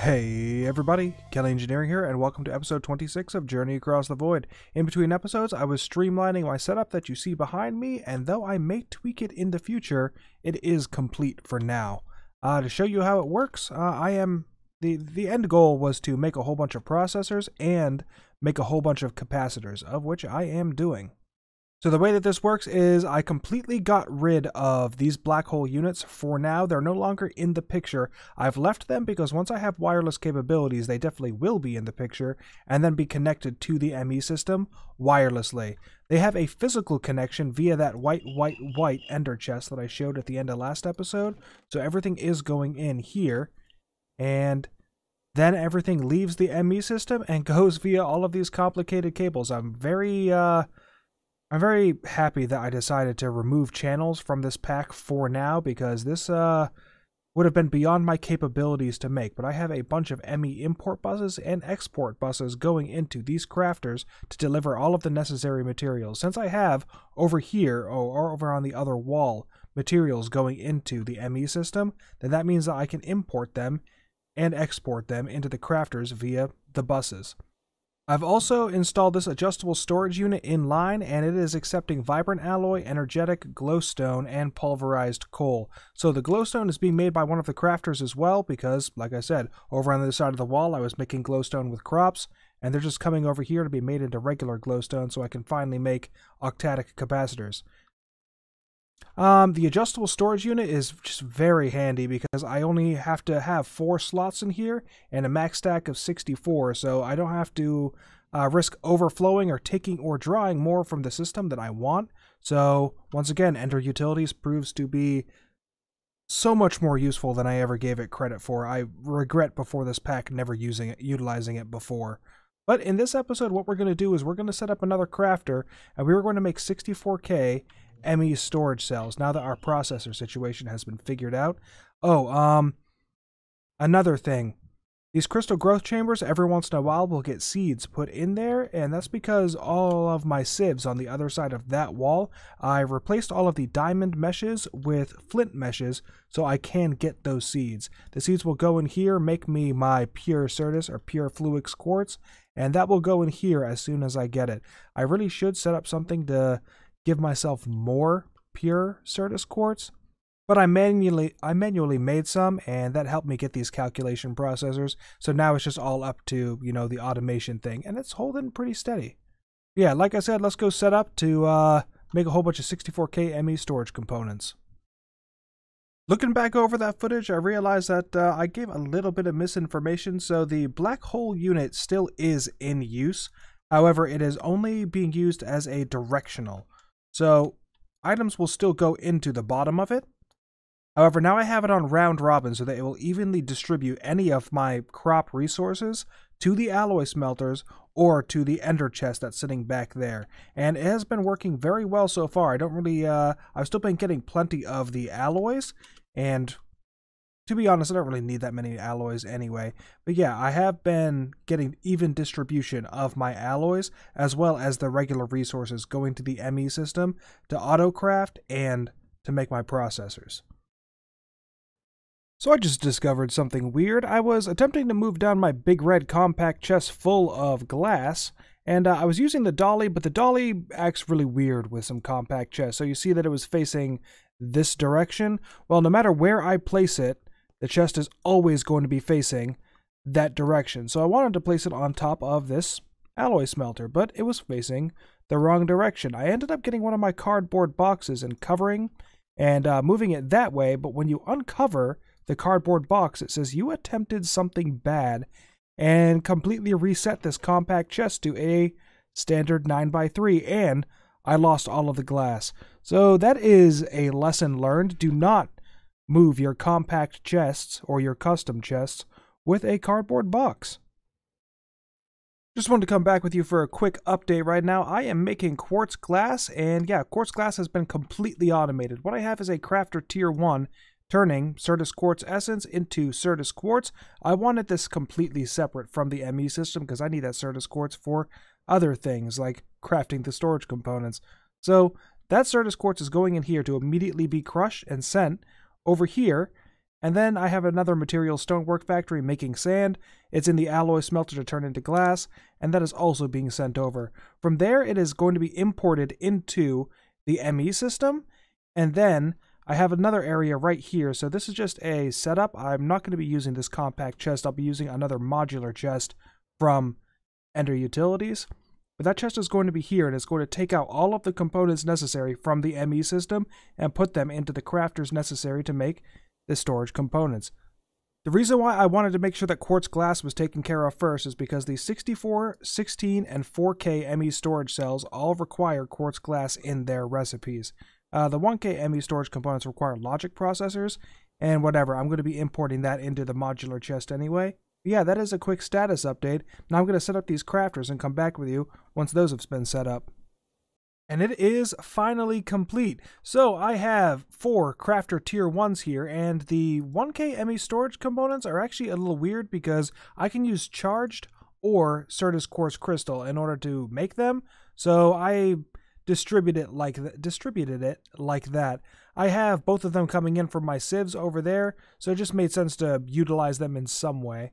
Hey everybody, Kelly Engineering here, and welcome to episode 26 of Journey Across the Void. In between episodes, I was streamlining my setup that you see behind me, and though I may tweak it in the future, it is complete for now. To show you how it works, the end goal was to make a whole bunch of processors and make a whole bunch of capacitors, of which I am doing. So the way that this works is I completely got rid of these black hole units for now. They're no longer in the picture. I've left them because once I have wireless capabilities, they definitely will be in the picture and then be connected to the ME system wirelessly. They have a physical connection via that white ender chest that I showed at the end of last episode. So everything is going in here, and then everything leaves the ME system and goes via all of these complicated cables. I'm very happy that I decided to remove channels from this pack for now, because this would have been beyond my capabilities to make. But I have a bunch of ME import buses and export buses going into these crafters to deliver all of the necessary materials. Since I have over here, or over on the other wall, materials going into the ME system, then that means that I can import them and export them into the crafters via the buses. I've also installed this adjustable storage unit in line, and it is accepting vibrant alloy, energetic, glowstone, and pulverized coal. So the glowstone is being made by one of the crafters as well, because, like I said, over on the other side of the wall I was making glowstone with crops, and they're just coming over here to be made into regular glowstone so I can finally make octadic capacitors. The adjustable storage unit is just very handy because I only have to have 4 slots in here and a max stack of 64, so I don't have to risk overflowing or taking or drawing more from the system than I want. So once again, Ender Utilities proves to be so much more useful than I ever gave it credit for. I regret before this pack never utilizing it before. But in this episode, what we're going to do is we're going to set up another crafter, and we are going to make 64K ME storage cells now that our processor situation has been figured out. Another thing. These crystal growth chambers, every once in a while, will get seeds put in there, and that's because all of my sieves on the other side of that wall, I replaced all of the diamond meshes with flint meshes so I can get those seeds. The seeds will go in here, make me my pure Certus or pure Fluix quartz, and that will go in here as soon as I get it. I really should set up something to give myself more pure Certus quartz, but I manually made some, and that helped me get these calculation processors. So now it's just all up to, the automation thing, and it's holding pretty steady. Yeah, like I said, let's go set up to make a whole bunch of 64K ME storage components. Looking back over that footage, I realized that I gave a little bit of misinformation. So the black hole unit still is in use. However, it is only being used as a directional. So items will still go into the bottom of it. However, now I have it on round robin so that it will evenly distribute any of my crop resources to the alloy smelters or to the ender chest that's sitting back there. And it has been working very well so far. I've still been getting plenty of the alloys, and to be honest, I don't really need that many alloys anyway. But yeah, I have been getting even distribution of my alloys, as well as the regular resources going to the ME system to autocraft and to make my processors. So I just discovered something weird. I was attempting to move down my big red compact chest full of glass, and I was using the dolly, but the dolly acts really weird with some compact chests. So you see that it was facing this direction. Well, no matter where I place it, the chest is always going to be facing that direction. So I wanted to place it on top of this alloy smelter, but it was facing the wrong direction. I ended up getting one of my cardboard boxes and covering and moving it that way, but when you uncover the cardboard box, it says you attempted something bad and completely reset this compact chest to a standard 9x3, and I lost all of the glass. So that is a lesson learned. Do not move your compact chests or your custom chests with a cardboard box. Just wanted to come back with you for a quick update right now. I am making quartz glass, and yeah, quartz glass has been completely automated. What I have is a crafter tier 1 turning Certus quartz essence into Certus quartz. I wanted this completely separate from the ME system because I need that Certus quartz for other things like crafting the storage components. So that Certus quartz is going in here to immediately be crushed and sent over here, And then I have another material stonework factory making sand. It's in the alloy smelter to turn into glass, and that is also being sent over. From there, it is going to be imported into the ME system, and then I have another area right here. So this is just a setup. I'm not going to be using this compact chest. I'll be using another modular chest from Ender Utilities. But that chest is going to be here, and it's going to take out all of the components necessary from the ME system and put them into the crafters necessary to make the storage components. The reason why I wanted to make sure that quartz glass was taken care of first is because the 64, 16, and 4K ME storage cells all require quartz glass in their recipes. The 1K ME storage components require logic processors, and whatever, I'm going to be importing that into the modular chest anyway. But yeah, that is a quick status update. Now I'm going to set up these crafters and come back with you once those have been set up. And it is finally complete. So I have 4 crafter tier 1s here, and the 1K ME storage components are actually a little weird because I can use charged or Certus quartz crystal in order to make them. So I distributed it like that. I have both of them coming in from my sieves over there, so it just made sense to utilize them in some way.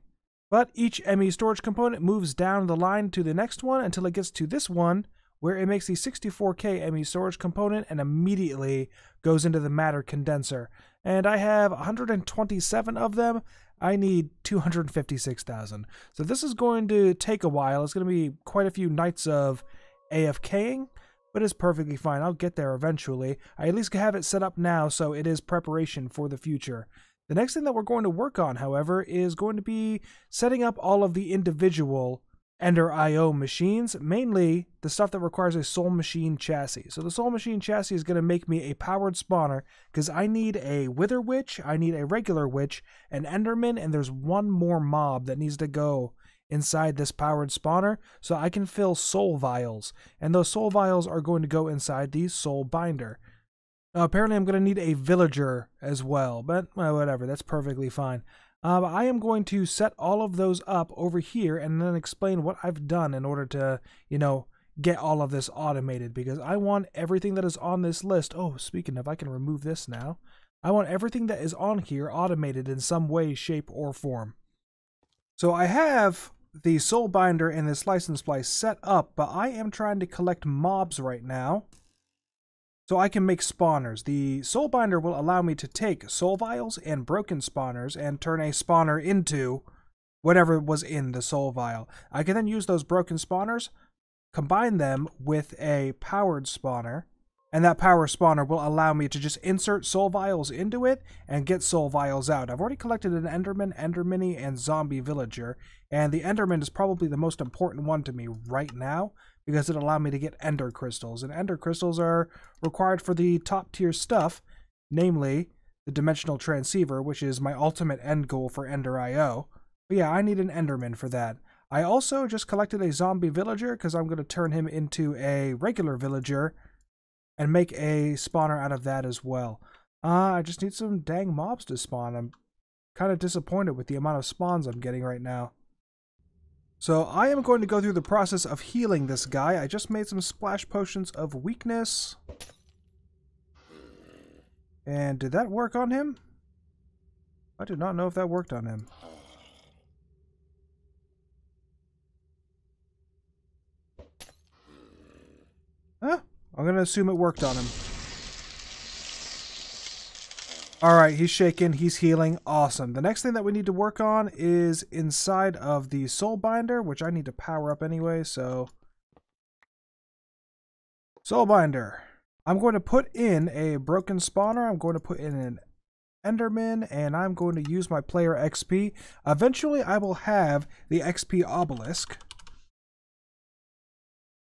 But each ME storage component moves down the line to the next one until it gets to this one, where it makes the 64K ME storage component and immediately goes into the matter condenser. And I have 127 of them. I need 256,000. So this is going to take a while. It's going to be quite a few nights of AFKing, but it's perfectly fine. I'll get there eventually. I at least have it set up now, so it is preparation for the future. The next thing that we're going to work on, however, is going to be setting up all of the individual Ender IO machines, mainly the stuff that requires a Soul Machine chassis. So the Soul Machine chassis is going to make me a powered spawner because I need a Wither Witch, I need a regular Witch, an Enderman, and there's one more mob that needs to go inside this powered spawner so I can fill soul vials. And those soul vials are going to go inside the soul binder. Apparently I'm going to need a villager as well, but whatever, that's perfectly fine. I am going to set all of those up over here and then explain what I've done in order to, get all of this automated, because I want everything that is on this list. Oh, speaking of, I can remove this now. I want everything that is on here automated in some way, shape, or form. So I have the soul binder and this license splice set up, but I am trying to collect mobs right now so I can make spawners. The soul binder will allow me to take soul vials and broken spawners and turn a spawner into whatever was in the soul vial. I can then use those broken spawners, combine them with a powered spawner, and that power spawner will allow me to just insert soul vials into it and get soul vials out. I've already collected an Enderman, Endermini, and Zombie Villager, and the Enderman is probably the most important one to me right now because it allowed me to get Ender Crystals, and Ender Crystals are required for the top tier stuff, namely the Dimensional Transceiver, which is my ultimate end goal for Ender IO. But yeah, I need an Enderman for that. I also just collected a Zombie Villager because I'm going to turn him into a regular villager and make a spawner out of that as well. I just need some dang mobs to spawn. I'm kind of disappointed with the amount of spawns I'm getting right now. So I am going to go through the process of healing this guy. I just made some splash potions of weakness. And did that work on him? I do not know if that worked on him. Huh? I'm going to assume it worked on him. Alright, he's shaking, he's healing, awesome. The next thing that we need to work on is inside of the soul binder, which I need to power up anyway, so... Soul binder. I'm going to put in a broken spawner, I'm going to put in an Enderman, and I'm going to use my player XP. Eventually I will have the XP obelisk.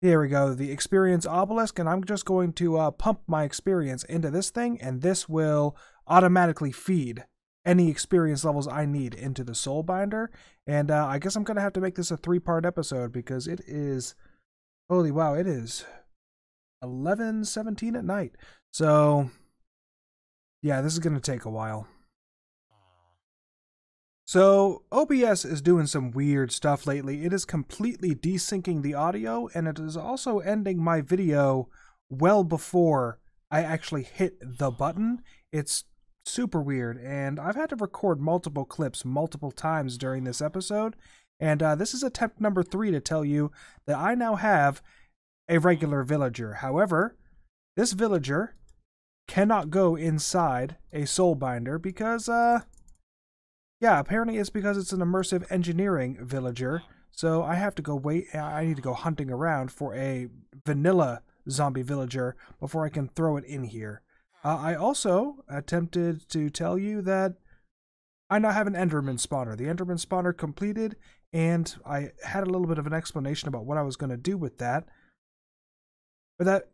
Here we go, the experience obelisk, and I'm just going to pump my experience into this thing, and this will automatically feed any experience levels I need into the soul binder. And I guess I'm going to have to make this a 3-part episode because it is, holy wow, it is 11:17 at night. So, yeah, this is going to take a while. So, OBS is doing some weird stuff lately. It is completely desyncing the audio, and it is also ending my video well before I actually hit the button. It's super weird, and I've had to record multiple clips multiple times during this episode, and this is attempt number 3 to tell you that I now have a regular villager. However, this villager cannot go inside a soulbinder because, yeah, apparently it's because it's an immersive engineering villager, so I have to go I need to go hunting around for a vanilla zombie villager before I can throw it in here. I also attempted to tell you that I now have an Enderman spawner. The Enderman spawner completed, and I had a little bit of an explanation about what I was going to do with that. But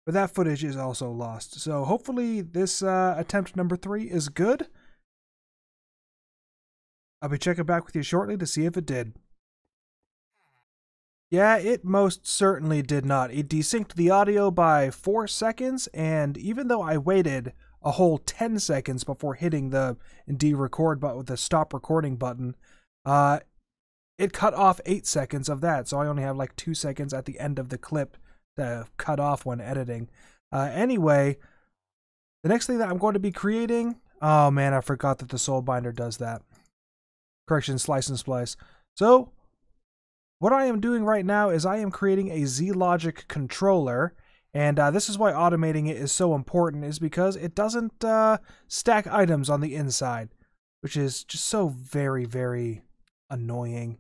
that footage is also lost. So hopefully this attempt number 3 is good. I'll be checking back with you shortly to see if it did. Yeah, it most certainly did not. It desynced the audio by 4 seconds, and even though I waited a whole 10 seconds before hitting the de-record button with the stop recording button, it cut off 8 seconds of that, so I only have like 2 seconds at the end of the clip to cut off when editing. Anyway, the next thing that I'm going to be creating... Oh man, I forgot that the Soulbinder does that. Correction, slice and splice. So, what I am doing right now is I am creating a Z-Logic controller, and this is why automating it is so important, is because it doesn't stack items on the inside, which is just so very, very annoying.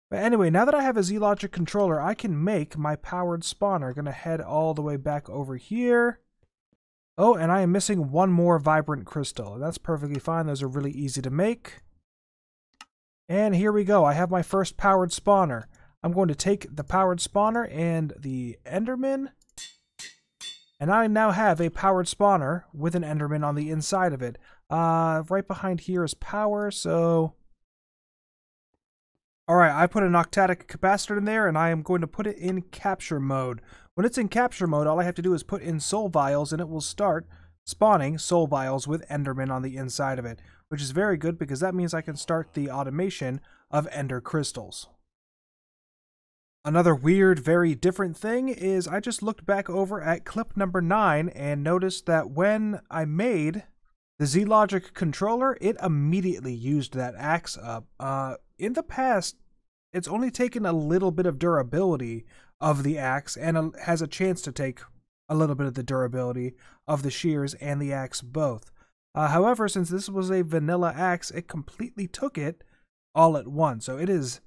But anyway, now that I have a Z-Logic controller, I can make my powered spawner. Gonna head all the way back over here. Oh, and I am missing one more vibrant crystal. That's perfectly fine. Those are really easy to make. And here we go. I have my first powered spawner. I'm going to take the powered spawner and the Enderman. And I now have a powered spawner with an Enderman on the inside of it. Right behind here is power, so... Alright, I put an octatic capacitor in there, and I am going to put it in capture mode. When it's in capture mode, all I have to do is put in soul vials, and it will start spawning soul vials with Enderman on the inside of it, which is very good because that means I can start the automation of Ender crystals. Another weird, very different thing is I just looked back over at clip number 9 and noticed that when I made the Z-Logic controller, it immediately used that axe up. In the past, it's only taken a little bit of durability of the axe and has a chance to take a little bit of the durability of the shears and the axe both. However, since this was a vanilla axe, it completely took it all at once. So it is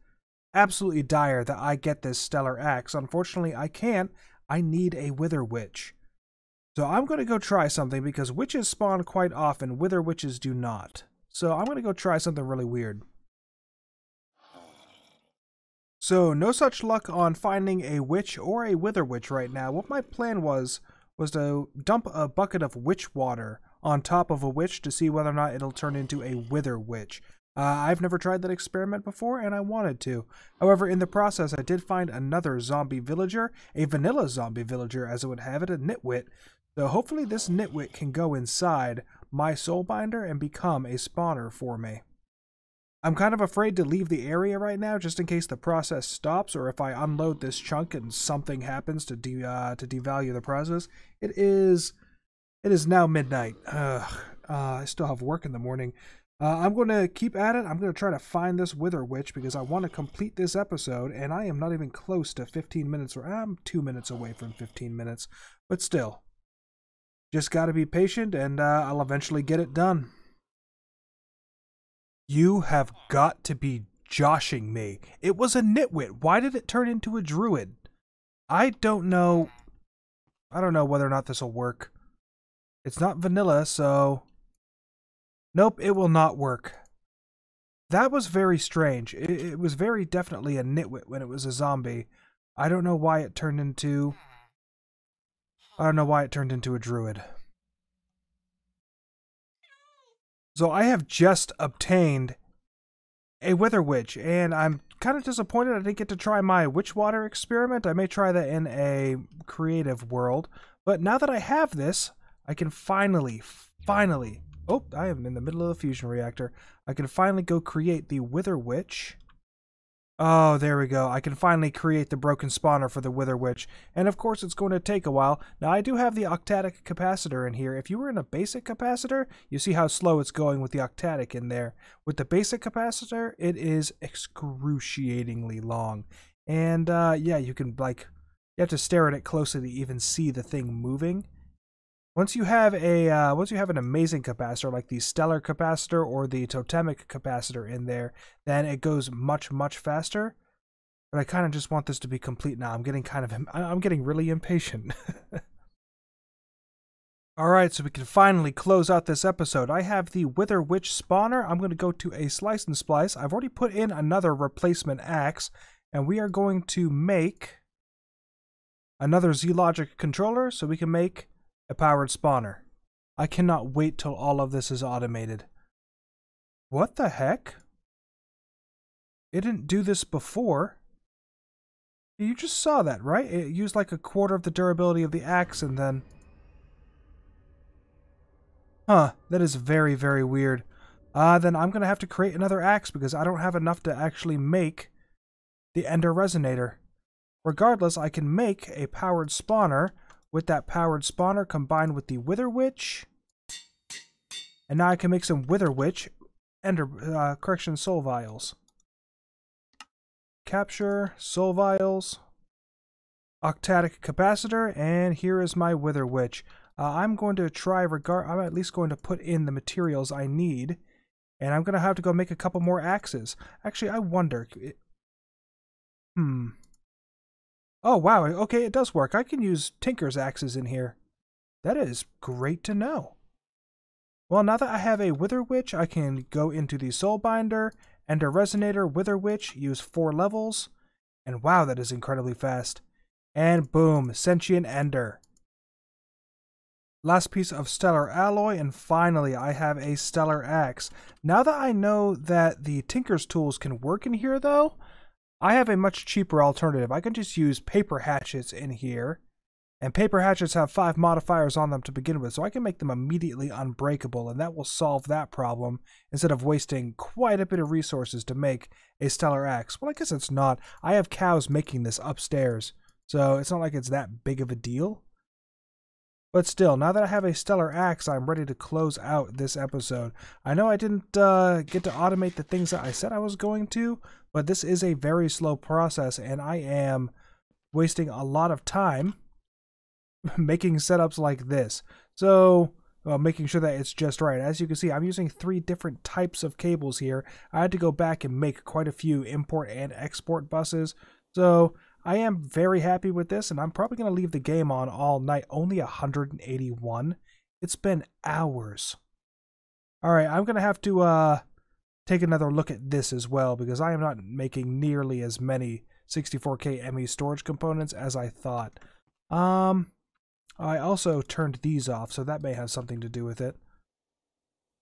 absolutely dire that I get this stellar axe. Unfortunately, I can't. I need a Wither Witch. So I'm going to go try something because witches spawn quite often. Wither Witches do not. So I'm going to go try something really weird. So no such luck on finding a witch or a Wither Witch right now. What my plan was to dump a bucket of witch water on top of a witch to see whether or not it'll turn into a Wither Witch. I've never tried that experiment before, and I wanted to. However, in the process, I did find another zombie villager, a vanilla zombie villager, as it would have it, a nitwit. So hopefully this nitwit can go inside my soulbinder and become a spawner for me. I'm kind of afraid to leave the area right now, just in case the process stops, or if I unload this chunk and something happens to devalue the process. It is now midnight. I still have work in the morning. I'm going to keep at it. I'm going to try to find this Wither Witch because I want to complete this episode, and I am not even close to 15 minutes, or I'm 2 minutes away from 15 minutes. But still, just got to be patient, and I'll eventually get it done. You have got to be joshing me. It was a nitwit. Why did it turn into a druid? I don't know. I don't know whether or not this will work. It's not vanilla, so... Nope, it will not work. That was very strange. It was very definitely a nitwit when it was a zombie. I don't know why it turned into... I don't know why it turned into a druid. So I have just obtained a Wither Witch, and I'm kind of disappointed I didn't get to try my witch water experiment. I may try that in a creative world. But now that I have this, I can finally... Oh, I am in the middle of the fusion reactor. I can finally go create the Wither Witch. Oh, there we go. I can finally create the broken spawner for the Wither Witch. And of course it's going to take a while. Now I do have the octatic capacitor in here. If you were in a basic capacitor, you see how slow it's going with the octatic in there. With the basic capacitor, it is excruciatingly long. And yeah, you can you have to stare at it closely to even see the thing moving. Once you have an amazing capacitor like the stellar capacitor or the totemic capacitor in there, then it goes much, much faster. But I kind of just want this to be complete now. I'm getting really impatient. Alright, so we can finally close out this episode. I have the Wither Witch spawner. I'm going to go to a slice and splice. I've already put in another replacement axe, and we are going to make another Z-Logic controller so we can make a powered spawner. I cannot wait till all of this is automated. What the heck? It didn't do this before. You just saw that, right? It used like a quarter of the durability of the axe and then... Huh, that is very, very weird. Then I'm going to have to create another axe because I don't have enough to actually make the Ender Resonator. Regardless, I can make a powered spawner with that powered spawner combined with the Wither Witch. And now I can make some Wither Witch soul vials. Capture, soul vials, octatic capacitor, and here is my Wither Witch. I'm going to I'm at least going to put in the materials I need, and I'm going to have to go make a couple more axes. Actually, I wonder... Oh, wow. Okay, it does work. I can use Tinker's axes in here. That is great to know. Well, now that I have a Wither Witch, I can go into the Soulbinder, Ender Resonator, Wither Witch, use 4 levels. And wow, that is incredibly fast. And boom, Sentient Ender. Last piece of Stellar Alloy, and finally I have a Stellar Axe. Now that I know that the Tinker's tools can work in here though, I have a much cheaper alternative. I can just use paper hatchets in here, and paper hatchets have 5 modifiers on them to begin with, so I can make them immediately unbreakable, and that will solve that problem instead of wasting quite a bit of resources to make a Stellar Axe. Well, I guess it's not. I have cows making this upstairs, so it's not like it's that big of a deal. But still, now that I have a Stellar Axe, I'm ready to close out this episode. I know I didn't get to automate the things that I said I was going to, but this is a very slow process, and I am wasting a lot of time making setups like this. So, well, making sure that it's just right. As you can see, I'm using 3 different types of cables here. I had to go back and make quite a few import and export buses. So, I am very happy with this, and I'm probably going to leave the game on all night. Only 181. It's been hours. Alright, I'm going to have to take another look at this as well, because I am not making nearly as many 64K ME storage components as I thought. I also turned these off, so that may have something to do with it.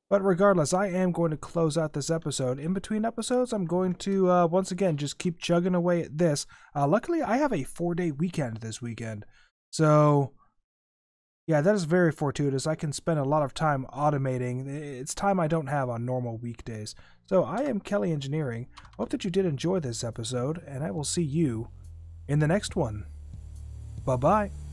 But regardless, I am going to close out this episode. In between episodes, I'm going to, once again, just keep chugging away at this. Luckily, I have a 4-day weekend this weekend. So, yeah, that is very fortuitous. I can spend a lot of time automating. It's time I don't have on normal weekdays. So, I am Kelly Engineering. Hope that you did enjoy this episode, and I will see you in the next one. Bye-bye.